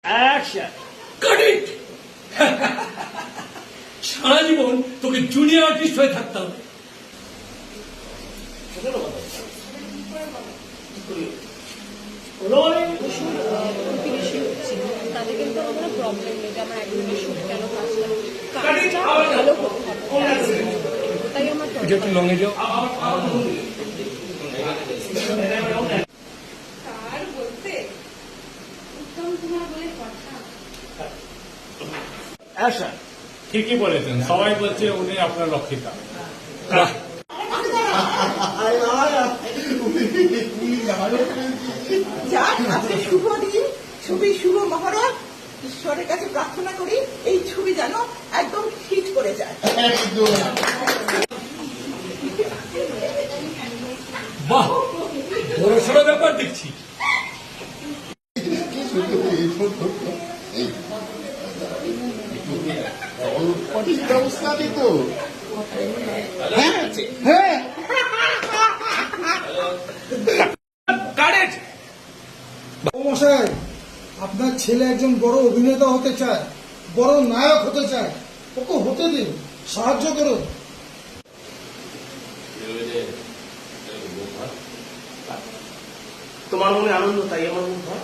Action. কাট ইট। সারা জীবন তোকে junior artist হয়ে থাকতে হবে। তাতে কিন্তু আমার কোনো প্রবলেম নেই যে আমার একদিনের শুট কেন কাজটা ভালো করতে হবে, তাই আমার একটু লঙে যাও। তার বলতে উত্তম কুমার বলে কথা। অ্যাকশন। ঠিকই বলেছেন, সবাই বলছে উনি আপনার রক্ষিতা। যাক, আজকে শুভ দিন, ছবি শুভ মহরত। ঈশ্বরের কাছে প্রার্থনা করি এই ছবি যেন একদম হিট করে যায়। বাহ, বড় সড়ো ব্যাপার দেখছি। মশাই, আপনার ছেলে একজন বড় অভিনেতা হতে চায়, বড় নায়ক হতে চায়, ওকে হতে দিন, সাহায্য করুন। তোমার মনে আনন্দ, তাই আমার মনে হয়